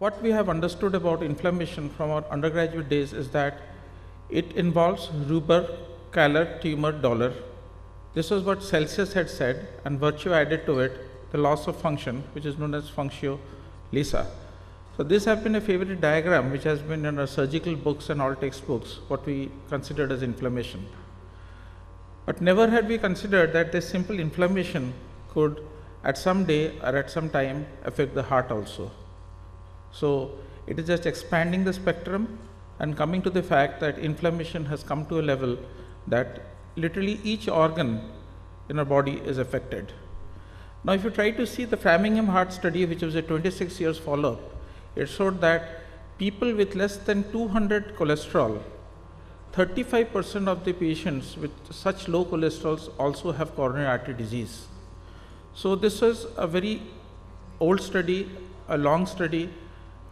what we have understood about inflammation from our undergraduate days is that it involves rubor, calor, tumor, dolor. This was what Celsius had said, and Virchow added to it the loss of function, which is known as functio lisa. So this has been a favorite diagram which has been in our surgical books and all textbooks, what we considered as inflammation. But never had we considered that this simple inflammation could at some day or at some time affect the heart also. So it is just expanding the spectrum and coming to the fact that inflammation has come to a level that literally each organ in our body is affected. Now if you try to see the Framingham Heart Study, which was a 26 years follow-up, it showed that people with less than 200 cholesterol, 35% of the patients with such low cholesterols also have coronary artery disease. So this was a very old study, a long study,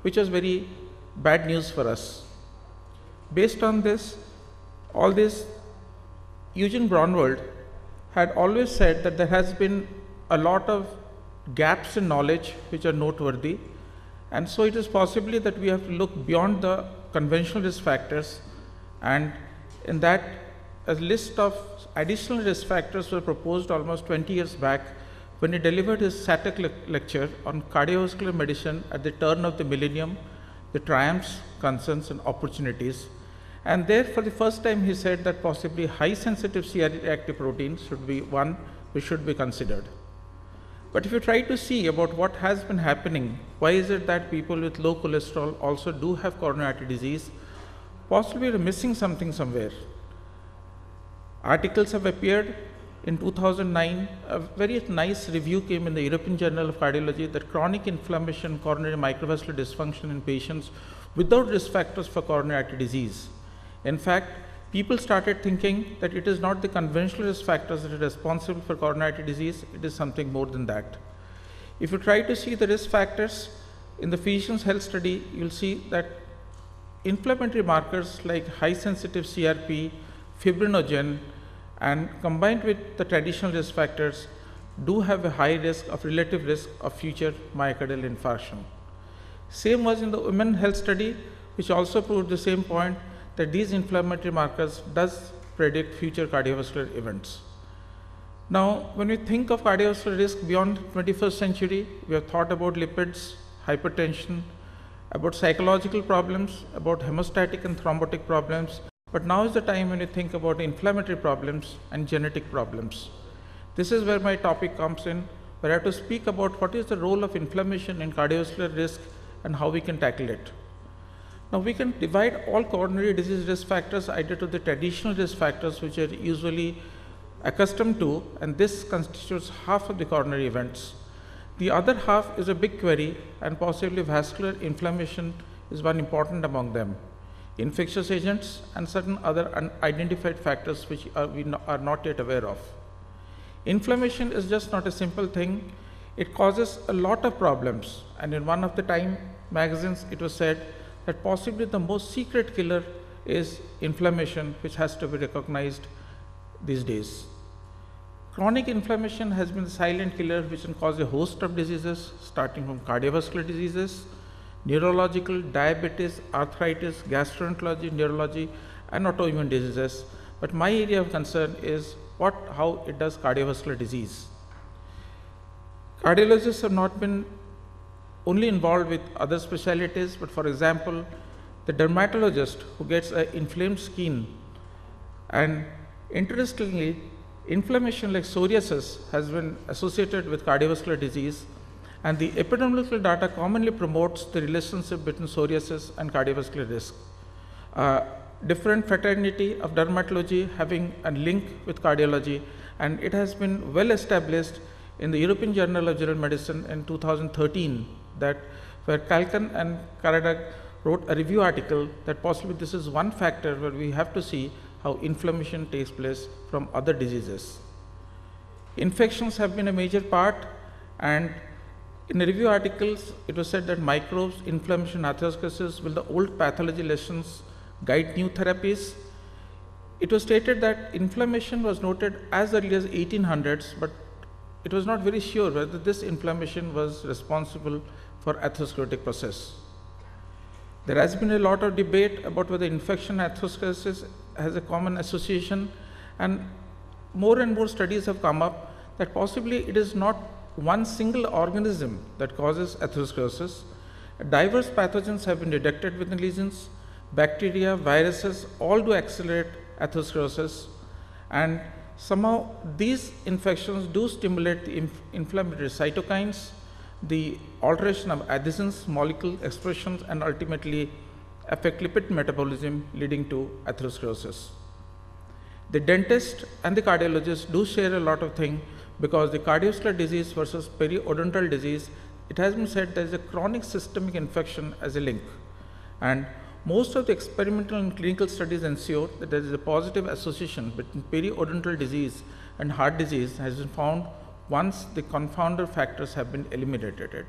which was very bad news for us. Based on this, all this, Eugene Braunwald had always said that there has been a lot of gaps in knowledge which are noteworthy, and so it is possibly that we have to look beyond the conventional risk factors, and in that a list of additional risk factors were proposed almost 20 years back when he delivered his SATEC lecture on cardiovascular medicine at the turn of the millennium, the triumphs, concerns and opportunities. And there for the first time he said that possibly high sensitive C-reactive proteins should be one which should be considered. But if you try to see about what has been happening, why is it that people with low cholesterol also do have coronary artery disease? Possibly we're missing something somewhere. Articles have appeared. In 2009, a very nice review came in the European Journal of Cardiology that chronic inflammation, coronary microvascular dysfunction in patients without risk factors for coronary artery disease. In fact, people started thinking that it is not the conventional risk factors that are responsible for coronary artery disease, it is something more than that. If you try to see the risk factors in the Physicians' Health Study, you'll see that inflammatory markers like high sensitive CRP, fibrinogen, and combined with the traditional risk factors do have a high risk of relative risk of future myocardial infarction. Same was in the Women Health Study, which also proved the same point that these inflammatory markers does predict future cardiovascular events. Now, when we think of cardiovascular risk beyond 21st century, we have thought about lipids, hypertension, about psychological problems, about hemostatic and thrombotic problems, but now is the time when you think about inflammatory problems and genetic problems. This is where my topic comes in, where I have to speak about what is the role of inflammation in cardiovascular risk and how we can tackle it. Now we can divide all coronary disease risk factors either to the traditional risk factors which are usually accustomed to, and this constitutes half of the coronary events. The other half is a big query, and possibly vascular inflammation is one important among them. Infectious agents and certain other unidentified factors which we are not yet aware of. Inflammation is just not a simple thing. It causes a lot of problems, and in one of the Time magazines it was said that possibly the most secret killer is inflammation, which has to be recognized these days. Chronic inflammation has been the silent killer which can cause a host of diseases, starting from cardiovascular diseases, neurological, diabetes, arthritis, gastroenterology, neurology, and autoimmune diseases. But my area of concern is how it does cardiovascular disease. Cardiologists have not been only involved with other specialties, but for example, the dermatologist who gets an inflamed skin, and interestingly, inflammation like psoriasis has been associated with cardiovascular disease, and the epidemiological data commonly promotes the relationship between psoriasis and cardiovascular risk. Different fraternity of dermatology having a link with cardiology, and it has been well established in the European Journal of General Medicine in 2013 that where Kalkan and Karadag wrote a review article that possibly this is one factor where we have to see how inflammation takes place from other diseases. Infections have been a major part, and in the review articles, it was said that microbes, inflammation, atherosclerosis will the old pathology lessons guide new therapies. It was stated that inflammation was noted as early as 1800s, but it was not very sure whether this inflammation was responsible for atherosclerotic process. There has been a lot of debate about whether infection and atherosclerosis has a common association, and more studies have come up that possibly it is not one single organism that causes atherosclerosis. Diverse pathogens have been detected within lesions. Bacteria, viruses, all do accelerate atherosclerosis, and somehow these infections do stimulate the inflammatory cytokines, the alteration of adenosine molecule expressions, and ultimately affect lipid metabolism, leading to atherosclerosis. The dentist and the cardiologist do share a lot of things, because the cardiovascular disease versus periodontal disease, it has been said there is a chronic systemic infection as a link, and most of the experimental and clinical studies ensure that there is a positive association between periodontal disease and heart disease has been found once the confounder factors have been eliminated.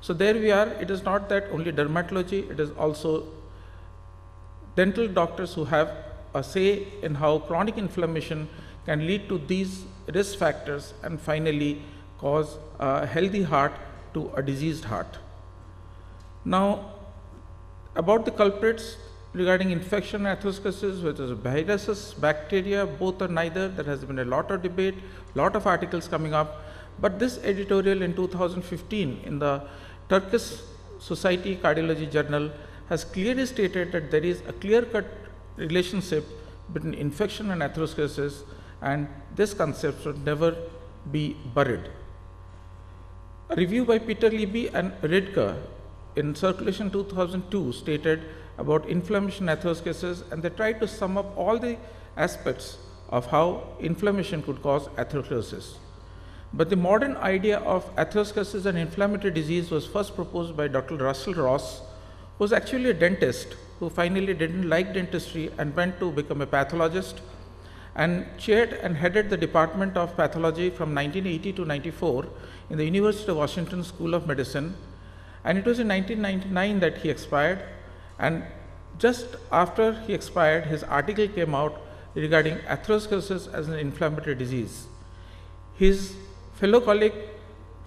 So there we are. It is not that only dermatology, it is also dental doctors who have a say in how chronic inflammation can lead to these risk factors and finally cause a healthy heart to a diseased heart. Now, about the culprits regarding infection and atherosclerosis, whether it's viruses, bacteria, both or neither, there has been a lot of debate, lot of articles coming up. But this editorial in 2015 in the Turkish Society Cardiology Journal has clearly stated that there is a clear-cut relationship between infection and atherosclerosis, and this concept should never be buried. A review by Peter Libby and Ridker in Circulation 2002 stated about inflammation and atherosclerosis, and they tried to sum up all the aspects of how inflammation could cause atherosclerosis. But the modern idea of atherosclerosis and inflammatory disease was first proposed by Dr. Russell Ross, who was actually a dentist who finally didn't like dentistry and went to become a pathologist, and chaired and headed the Department of Pathology from 1980 to 94 in the University of Washington School of Medicine. And it was in 1999 that he expired, and just after he expired, his article came out regarding atherosclerosis as an inflammatory disease. His fellow colleague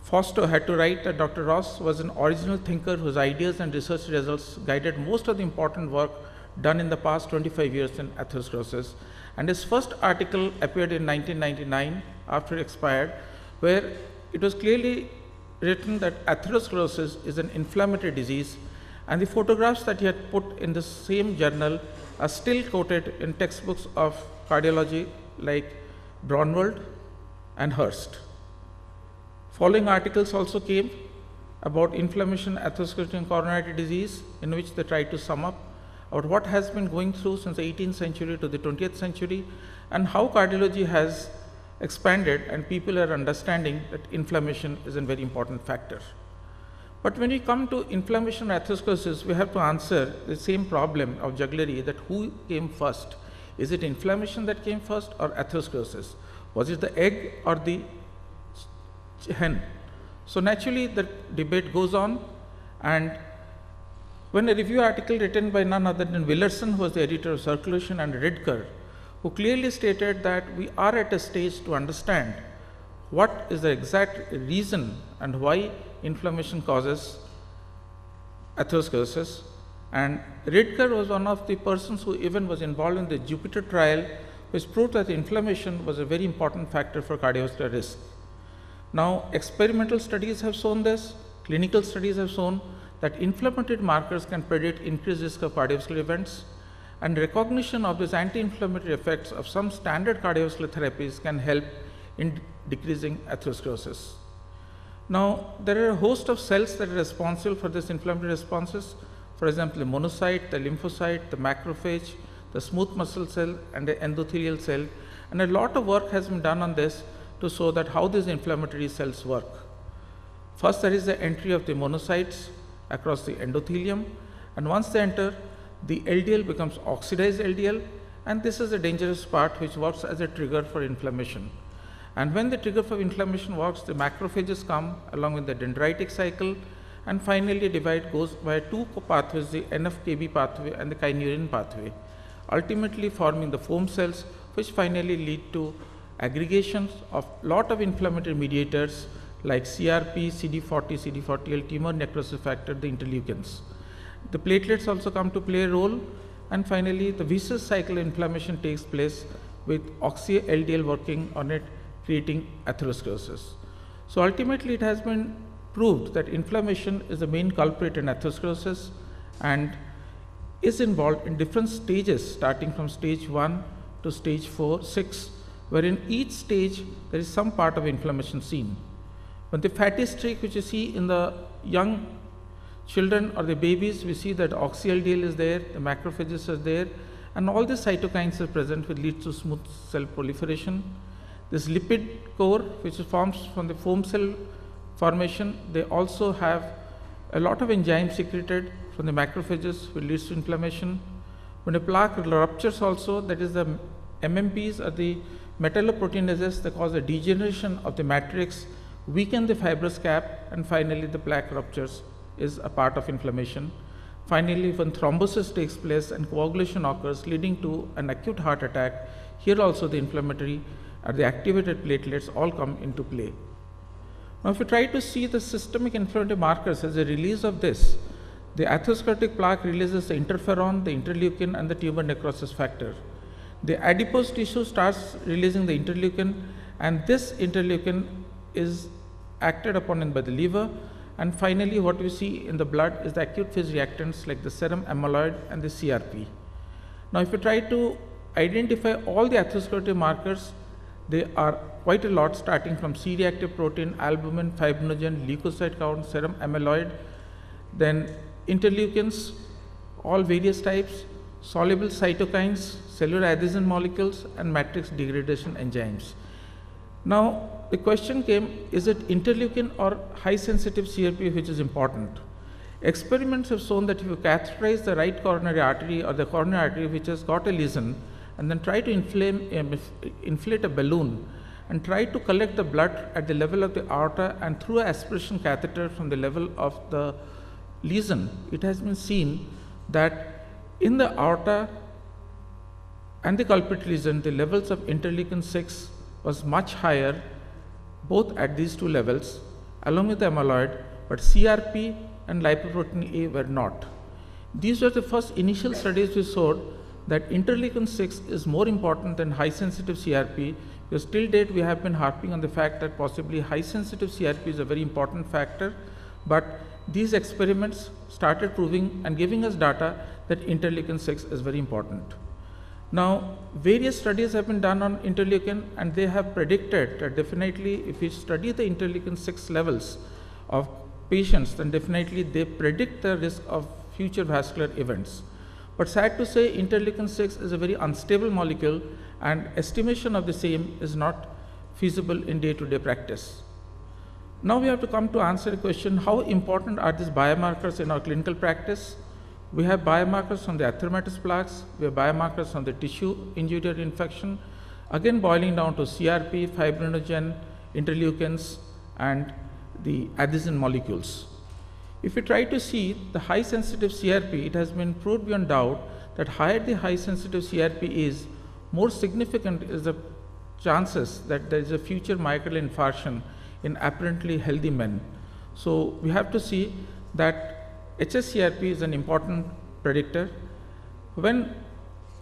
Fausto had to write that Dr. Ross was an original thinker whose ideas and research results guided most of the important work done in the past 25 years in atherosclerosis. And his first article appeared in 1999 after it expired, where it was clearly written that atherosclerosis is an inflammatory disease, and the photographs that he had put in the same journal are still quoted in textbooks of cardiology like Braunwald and Hurst. Following articles also came about inflammation, atherosclerosis, and coronary artery disease, in which they tried to sum up about what has been going through since the 18th century to the 20th century, and how cardiology has expanded and people are understanding that inflammation is a very important factor. But when we come to inflammation and atherosclerosis, we have to answer the same problem of jugglery, that who came first? Is it inflammation that came first or atherosclerosis? Was it the egg or the hen? So naturally the debate goes on, and when a review article written by none other than Willardson, who was the editor of Circulation, and Ridker, who clearly stated that we are at a stage to understand what is the exact reason and why inflammation causes atherosclerosis. And Ridker was one of the persons who even was involved in the Jupiter trial, which proved that inflammation was a very important factor for cardiovascular risk. Now, experimental studies have shown this, clinical studies have shown that inflammatory markers can predict increased risk of cardiovascular events, and recognition of these anti-inflammatory effects of some standard cardiovascular therapies can help in decreasing atherosclerosis. Now, there are a host of cells that are responsible for this inflammatory responses. For example, the monocyte, the lymphocyte, the macrophage, the smooth muscle cell, and the endothelial cell. And a lot of work has been done on this to show that how these inflammatory cells work. First, there is the entry of the monocytes across the endothelium, and once they enter, the LDL becomes oxidized LDL, and this is a dangerous part which works as a trigger for inflammation. And when the trigger for inflammation works, the macrophages come along with the dendritic cycle, and finally divide goes via two pathways, the NF-kB pathway and the kynurenine pathway, ultimately forming the foam cells, which finally lead to aggregations of lot of inflammatory mediators like CRP, CD40, CD40L, tumor necrosis factor, the interleukins. the platelets also come to play a role. And finally, the vicious cycle inflammation takes place with oxy-LDL working on it, creating atherosclerosis. So ultimately, it has been proved that inflammation is the main culprit in atherosclerosis and is involved in different stages, starting from stage 1 to stage 4, 6, wherein each stage there is some part of inflammation seen. When the fatty streak which you see in the young children or the babies, we see that oxy-LDL is there, the macrophages are there, and all the cytokines are present, which leads to smooth cell proliferation. This lipid core, which forms from the foam cell formation, they also have a lot of enzymes secreted from the macrophages, which leads to inflammation. When a plaque ruptures also, that is the MMPs or the metalloproteinases that cause a degeneration of the matrix, weaken the fibrous cap, and finally the plaque ruptures is a part of inflammation. Finally, when thrombosis takes place and coagulation occurs, leading to an acute heart attack, here also the inflammatory or the activated platelets all come into play. Now, if you try to see the systemic inflammatory markers as a release of this, the atherosclerotic plaque releases the interferon, the interleukin, and the tumor necrosis factor. The adipose tissue starts releasing the interleukin, and this interleukin is acted upon by the liver. And finally, what we see in the blood is the acute phase reactants like the serum amyloid and the CRP. Now, if you try to identify all the atherosclerotic markers, they are quite a lot, starting from C-reactive protein, albumin, fibrinogen, leukocyte count, serum amyloid, then interleukins, all various types, soluble cytokines, cellular adhesion molecules, and matrix degradation enzymes. Now, the question came, is it interleukin or high sensitive CRP which is important? Experiments have shown that if you catheterize the right coronary artery or the coronary artery which has got a lesion and then try to inflate a balloon and try to collect the blood at the level of the aorta and through an aspiration catheter from the level of the lesion, it has been seen that in the aorta and the culprit lesion, the levels of interleukin 6 was much higher both at these two levels along with the amyloid, but CRP and lipoprotein A were not. These were the first initial studies we showed that interleukin 6 is more important than high sensitive CRP, because till date we have been harping on the fact that possibly high sensitive CRP is a very important factor, but these experiments started proving and giving us data that interleukin 6 is very important. Now, various studies have been done on interleukin, and they have predicted that definitely if we study the interleukin 6 levels of patients, then definitely they predict the risk of future vascular events. But sad to say, interleukin 6 is a very unstable molecule, and estimation of the same is not feasible in day-to-day practice. Now we have to come to answer the question, how important are these biomarkers in our clinical practice? We have biomarkers from the atheromatous plaques, we have biomarkers from the tissue injury or infection, again boiling down to CRP, fibrinogen, interleukins, and the adhesion molecules. If you try to see the high sensitive CRP, it has been proved beyond doubt that higher the high sensitive CRP is, more significant is the chances that there is a future myocardial infarction in apparently healthy men. So we have to see that hsCRP is an important predictor. When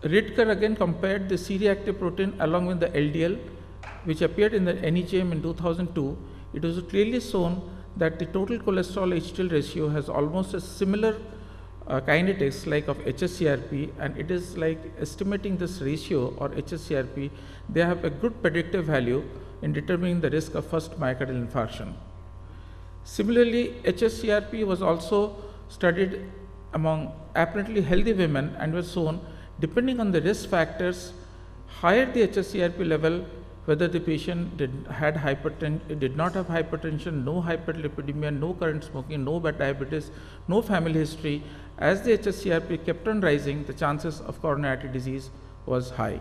Ridker again compared the C-reactive protein along with the LDL, which appeared in the NEJM in 2002, it was clearly shown that the total cholesterol HDL ratio has almost a similar kinetics like of hsCRP, and it is like estimating this ratio or hsCRP, they have a good predictive value in determining the risk of first myocardial infarction. Similarly, hsCRP was also studied among apparently healthy women and was shown, depending on the risk factors, higher the hsCRP level, whether the patient did not have hypertension, no hyperlipidemia, no current smoking, no bad diabetes, no family history, as the hsCRP kept on rising, the chances of coronary artery disease was high.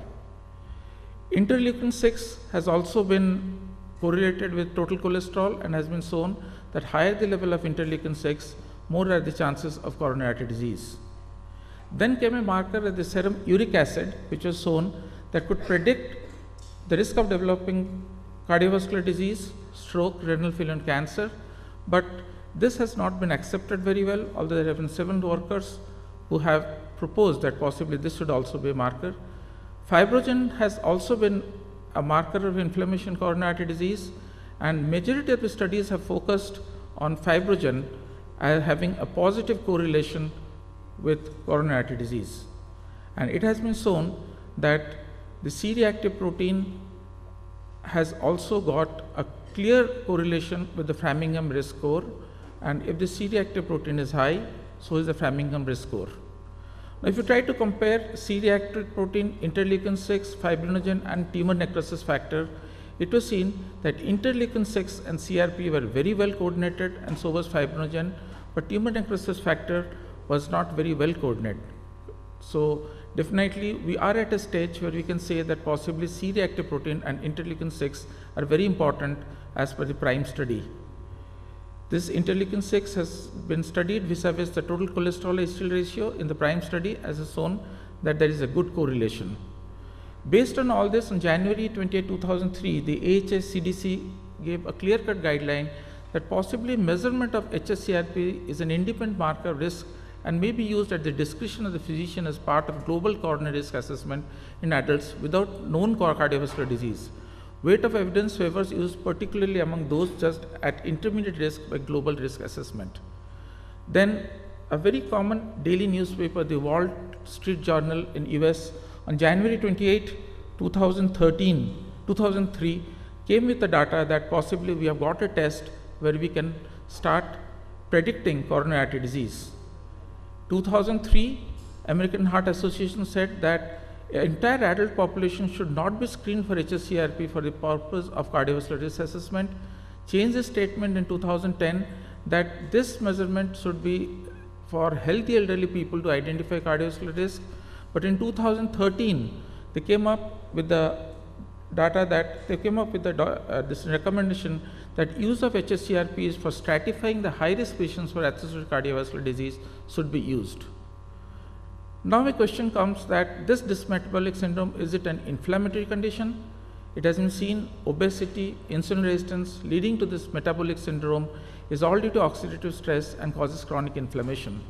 Interleukin 6 has also been correlated with total cholesterol and has been shown that higher the level of interleukin 6, more are the chances of coronary artery disease. Then came a marker at the serum uric acid, which was shown that could predict the risk of developing cardiovascular disease, stroke, renal failure, and cancer. But This has not been accepted very well, although there have been several workers who have proposed that possibly this should also be a marker. Fibrogen has also been a marker of inflammation coronary artery disease, and majority of the studies have focused on fibrogen as having a positive correlation with coronary artery disease. And it has been shown that the C-reactive protein has also got a clear correlation with the Framingham risk score, and if the C-reactive protein is high, so is the Framingham risk score. Now, if you try to compare C-reactive protein, interleukin 6, fibrinogen and tumor necrosis factor, it was seen that interleukin 6 and CRP were very well coordinated, and so was fibrinogen, but tumor necrosis factor was not very well coordinated. So definitely we are at a stage where we can say that possibly C-reactive protein and interleukin 6 are very important as per the PRIME study. This interleukin 6 has been studied vis-a-vis the total cholesterol HDL ratio in the PRIME study, as is shown that there is a good correlation. Based on all this, on January 28, 2003, the AHS CDC gave a clear-cut guideline that possibly measurement of hsCRP is an independent marker of risk and may be used at the discretion of the physician as part of global coronary risk assessment in adults without known cardiovascular disease. Weight of evidence favors use particularly among those just at intermediate risk by global risk assessment. Then a very common daily newspaper, the Wall Street Journal in US, on January 28, 2003, came with the data that possibly we have got a test where we can start predicting coronary artery disease. 2003, American Heart Association said that entire adult population should not be screened for hsCRP for the purpose of cardiovascular risk assessment. Changed the statement in 2010 that this measurement should be for healthy elderly people to identify cardiovascular risk. But in 2013, they came up with the data that they came up with this recommendation that use of hsCRPs for stratifying the high-risk patients for atherosclerotic cardiovascular disease should be used. Now a question comes that this dysmetabolic syndrome, is it an inflammatory condition? It has been seen obesity, insulin resistance leading to this metabolic syndrome is all due to oxidative stress and causes chronic inflammation.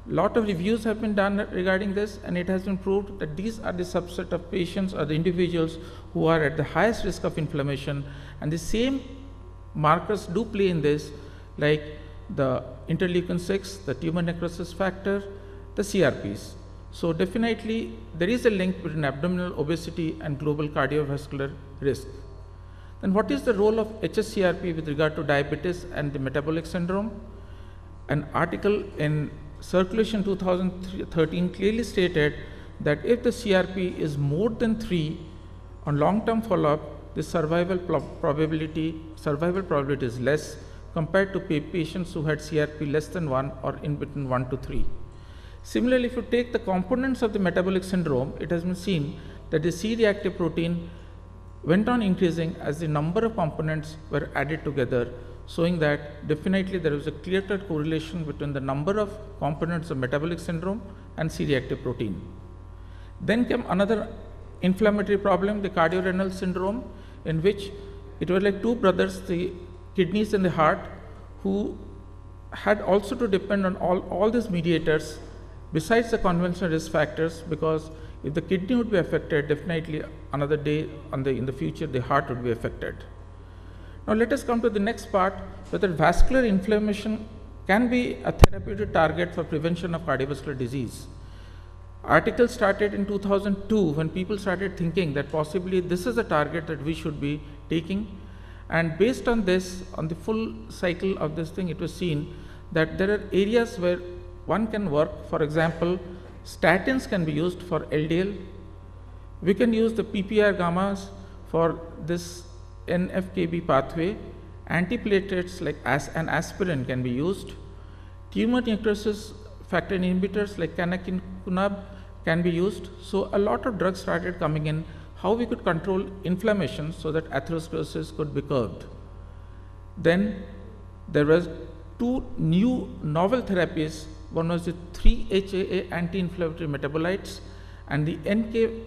Lot of reviews have been done regarding this, and it has been proved that these are the subset of patients or the individuals who are at the highest risk of inflammation, and the same markers do play in this, like the interleukin 6, the tumor necrosis factor, the CRPs. So definitely there is a link between abdominal obesity and global cardiovascular risk. Then what is the role of hsCRP with regard to diabetes and the metabolic syndrome? An article in Circulation 2013 clearly stated that if the CRP is more than 3 on long-term follow-up, the survival probability is less compared to patients who had CRP less than 1 or in between 1 to 3. Similarly, if you take the components of the metabolic syndrome, it has been seen that the C-reactive protein went on increasing as the number of components were added together, showing that definitely there was a clear-cut correlation between the number of components of metabolic syndrome and C-reactive protein. Then came another inflammatory problem, the cardiorenal syndrome, in which it was like two brothers, the kidneys and the heart, who had also to depend on all these mediators besides the conventional risk factors, because if the kidney would be affected, definitely another day in the future the heart would be affected. Now let us come to the next part, whether vascular inflammation can be a therapeutic target for prevention of cardiovascular disease. Article started in 2002 when people started thinking that possibly this is a target that we should be taking, and based on this, on the full cycle of this thing, it was seen that there are areas where one can work. For example, statins can be used for LDL. We can use the PPAR gammas for this NF-κB pathway. Antiplatelets like an aspirin can be used. Tumor necrosis factor inhibitors like canakinumab can be used. So a lot of drugs started coming in, how we could control inflammation so that atherosclerosis could be curbed. Then there was two new novel therapies. One was the 3-HAA anti-inflammatory metabolites and the NF-κB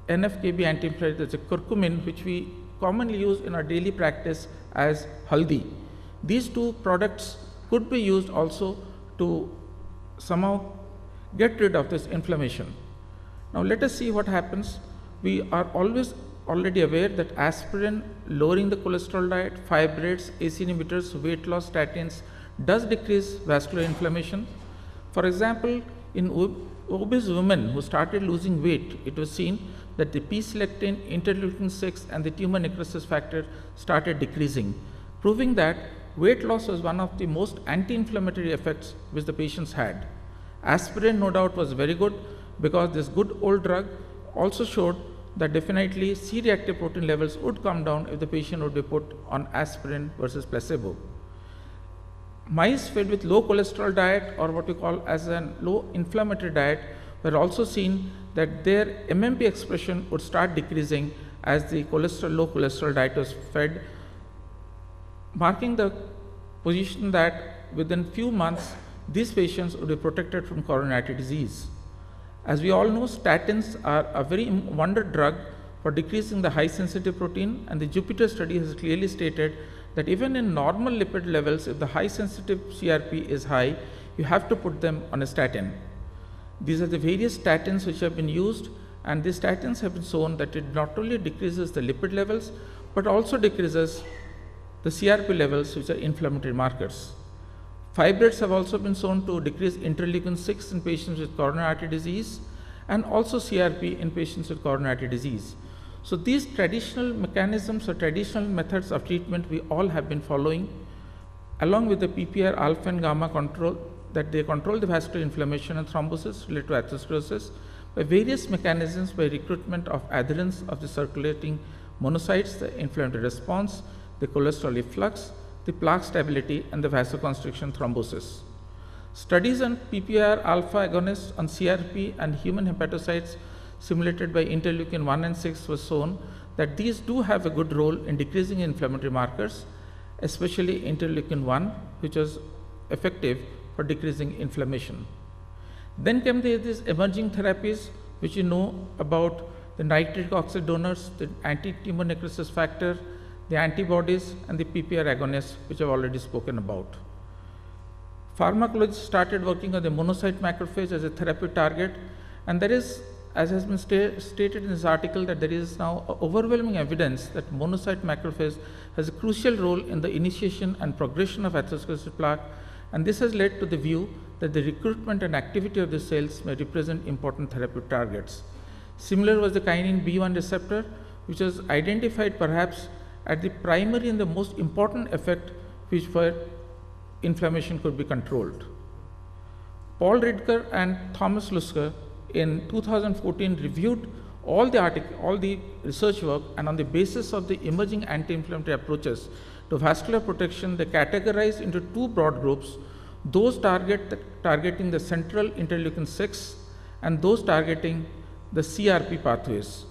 anti-inflammatory, that's a curcumin, which we commonly use in our daily practice as haldi. These two products could be used also to somehow get rid of this inflammation. Now let us see what happens. We are already aware that aspirin, lowering the cholesterol diet, fibrates, ACE inhibitors, weight loss, statins does decrease vascular inflammation. For example, in obese women who started losing weight, it was seen that the P-selectin, interleukin-6 and the tumor necrosis factor started decreasing, proving that weight loss was one of the most anti-inflammatory effects which the patients had. Aspirin, no doubt, was very good because this good old drug also showed that definitely C-reactive protein levels would come down if the patient would be put on aspirin versus placebo. Mice fed with low cholesterol diet, or what we call as a low inflammatory diet, were also seen that their MMP expression would start decreasing as the low cholesterol diet was fed, marking the position that within few months these patients would be protected from coronary artery disease. As we all know, statins are a very wonder drug for decreasing the high sensitive protein, and the Jupiter study has clearly stated that even in normal lipid levels, if the high sensitive CRP is high, you have to put them on a statin. These are the various statins which have been used, and these statins have been shown that it not only decreases the lipid levels, but also decreases the CRP levels, which are inflammatory markers. Fibrates have also been shown to decrease interleukin-6 in patients with coronary artery disease, and also CRP in patients with coronary artery disease. So these traditional mechanisms or traditional methods of treatment we all have been following, along with the PPAR alpha and gamma control, that they control the vascular inflammation and thrombosis related to atherosclerosis by various mechanisms, by recruitment of adherents of the circulating monocytes, the inflammatory response, the cholesterol efflux, the plaque stability, and the vasoconstriction thrombosis. Studies on PPAR alpha agonists on CRP and human hepatocytes simulated by interleukin 1 and 6 was shown that these do have a good role in decreasing inflammatory markers, especially interleukin 1, which was effective for decreasing inflammation. Then came these emerging therapies, which you know about the nitric oxide donors, the anti-tumor necrosis factor, the antibodies, and the PPAR agonists, which I've already spoken about. Pharmacologists started working on the monocyte macrophage as a therapy target, and there is, as has been stated in this article, that there is now overwhelming evidence that monocyte macrophage has a crucial role in the initiation and progression of atherosclerosis plaque, and this has led to the view that the recruitment and activity of the cells may represent important therapeutic targets. Similar was the kinin B1 receptor, which was identified perhaps at the primary and the most important effect which for inflammation could be controlled. Paul Ridker and Thomas Lusker in 2014 reviewed all the research work, and on the basis of the emerging anti-inflammatory approaches to vascular protection, they categorized into two broad groups: those targeting the central interleukin 6 and those targeting the CRP pathways.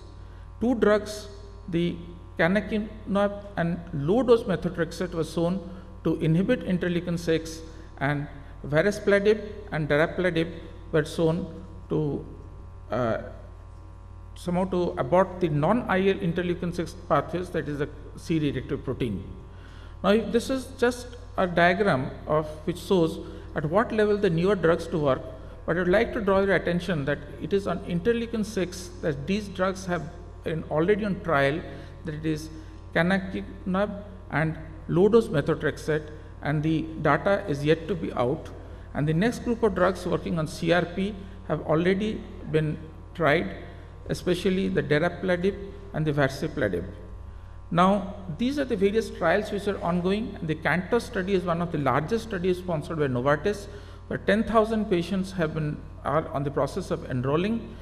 Two drugs, the canakinumab and low-dose methotrexate, was shown to inhibit interleukin 6, and varespladib and darapladib were shown to somehow to abort the non-IL interleukin 6 pathways, that is the C-reactive protein. Now, this is just a diagram of which shows at what level the newer drugs to work, but I would like to draw your attention that it is on interleukin 6 that these drugs have been already on trial, that it is canakinumab and low-dose methotrexate, and the data is yet to be out. And the next group of drugs working on CRP have already been tried, especially the darapladib and the varespladib. Now, these are the various trials which are ongoing. The CANTOS study is one of the largest studies sponsored by Novartis, where 10,000 patients are on the process of enrolling.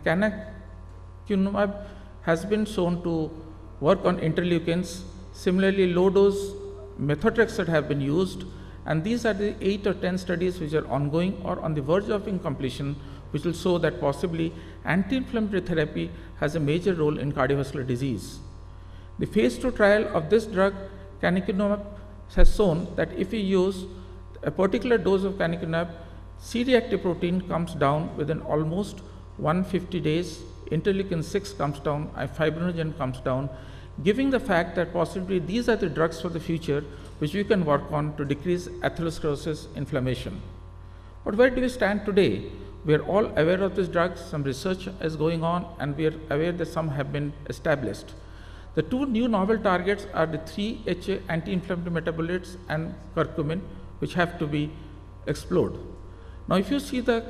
Canakinumab has been shown to work on interleukins. Similarly, low-dose methotrexate have been used, and these are the 8 or 10 studies which are ongoing or on the verge of completion, which will show that possibly anti-inflammatory therapy has a major role in cardiovascular disease. The phase 2 trial of this drug, canakinumab, has shown that if we use a particular dose of canakinumab, C-reactive protein comes down within almost 150 days, interleukin 6 comes down, fibrinogen comes down, giving the fact that possibly these are the drugs for the future which we can work on to decrease atherosclerosis inflammation. But where do we stand today? We are all aware of these drugs, some research is going on, and we are aware that some have been established. The two new novel targets are the 3-HA anti-inflammatory metabolites and curcumin, which have to be explored. Now, if you see the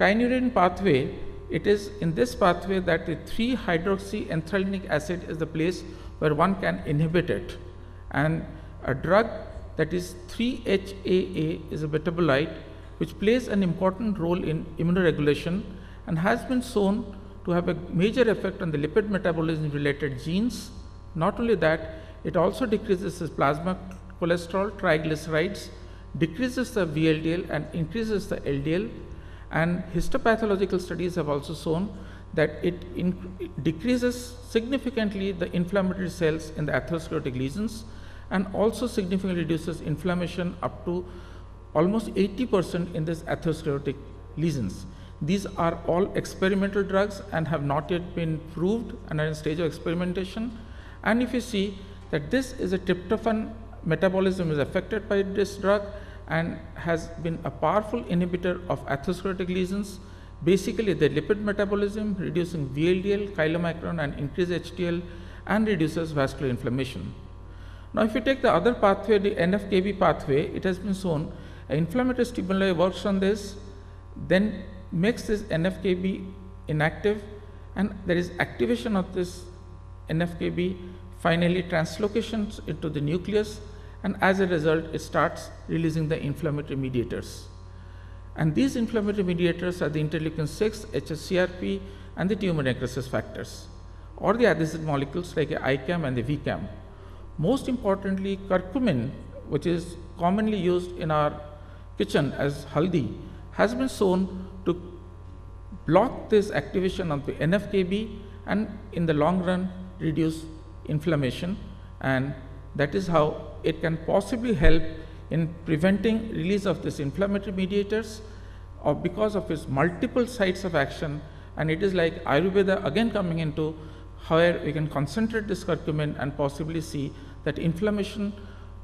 kynurenine pathway, it is in this pathway that the 3-hydroxyenthralinic acid is the place where one can inhibit it. And a drug that is 3-HAA is a metabolite which plays an important role in immunoregulation and has been shown to have a major effect on the lipid metabolism related genes. Not only that, it also decreases the plasma cholesterol, triglycerides, decreases the VLDL and increases the LDL, and histopathological studies have also shown that it decreases significantly the inflammatory cells in the atherosclerotic lesions and also significantly reduces inflammation up to almost 80% in this atherosclerotic lesions. These are all experimental drugs and have not yet been proved and are in stage of experimentation. And if you see that this is a tryptophan metabolism is affected by this drug and has been a powerful inhibitor of atherosclerotic lesions, basically the lipid metabolism, reducing VLDL, chylomicron and increased HDL and reduces vascular inflammation. Now, if you take the other pathway, the NF-κB pathway, it has been shown inflammatory stimuli works on this, then makes this NF-κB inactive, and there is activation of this NF-κB, finally translocations into the nucleus, and as a result it starts releasing the inflammatory mediators. And these inflammatory mediators are the interleukin 6, hsCRP and the tumor necrosis factors, or the adhesive molecules like ICAM and the VCAM. Most importantly, curcumin, which is commonly used in our kitchen as haldi, has been shown to block this activation of the NF-κB and in the long run reduce inflammation, and that is how it can possibly help in preventing release of this inflammatory mediators or because of its multiple sites of action. And it is like Ayurveda again coming into where we can concentrate this curcumin and possibly see that inflammation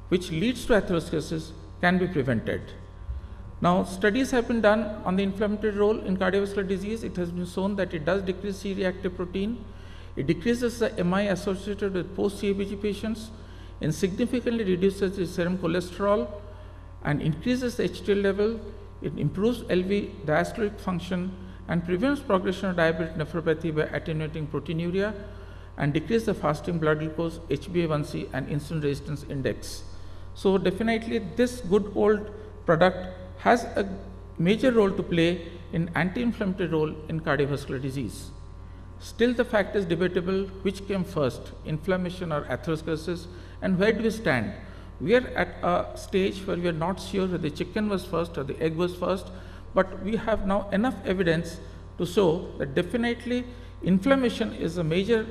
which leads to atherosclerosis can be prevented. Now, studies have been done on the inflammatory role in cardiovascular disease. It has been shown that it does decrease C-reactive protein. It decreases the MI associated with post-CABG patients and significantly reduces the serum cholesterol and increases the HDL level. It improves LV diastolic function and prevents progression of diabetic nephropathy by attenuating proteinuria and decrease the fasting blood glucose, HbA1c and insulin resistance index. So definitely this good old product has a major role to play in anti-inflammatory role in cardiovascular disease. Still the fact is debatable which came first, inflammation or atherosclerosis, and where do we stand? We are at a stage where we are not sure whether the chicken was first or the egg was first, but we have now enough evidence to show that definitely inflammation is a major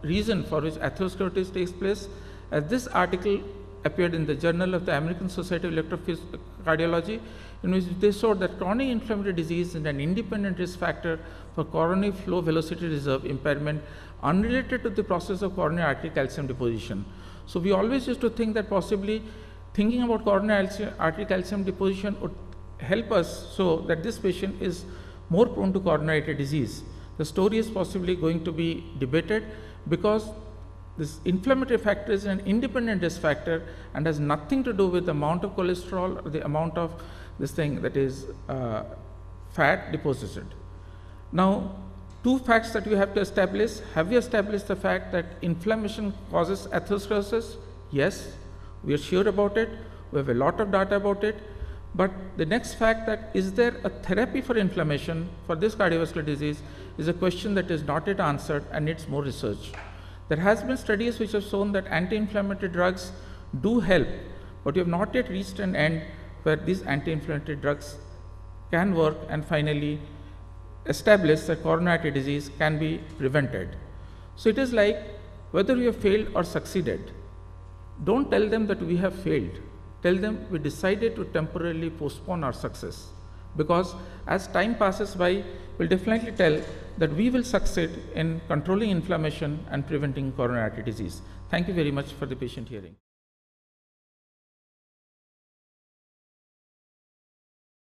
reason for which atherosclerosis takes place, as this article appeared in the Journal of the American Society of Electrocardiology, in which they showed that chronic inflammatory disease is an independent risk factor for coronary flow velocity reserve impairment unrelated to the process of coronary artery calcium deposition. So we always used to think that possibly thinking about coronary artery calcium deposition would help us so that this patient is more prone to coronary artery disease. The story is possibly going to be debated because this inflammatory factor is an independent risk factor and has nothing to do with the amount of cholesterol or the amount of this thing that is fat deposited. Now, two facts that we have to establish. Have we established the fact that inflammation causes atherosclerosis? Yes, we are sure about it. We have a lot of data about it. But the next fact, that is there a therapy for inflammation for this cardiovascular disease, is a question that is not yet answered and needs more research. There has been studies which have shown that anti-inflammatory drugs do help, but we have not yet reached an end where these anti-inflammatory drugs can work and finally establish that coronary artery disease can be prevented. So it is like whether we have failed or succeeded. Don't tell them that we have failed. Tell them we decided to temporarily postpone our success. because as time passes by, we'll definitely tell that we will succeed in controlling inflammation and preventing coronary artery disease. Thank you very much for the patient hearing.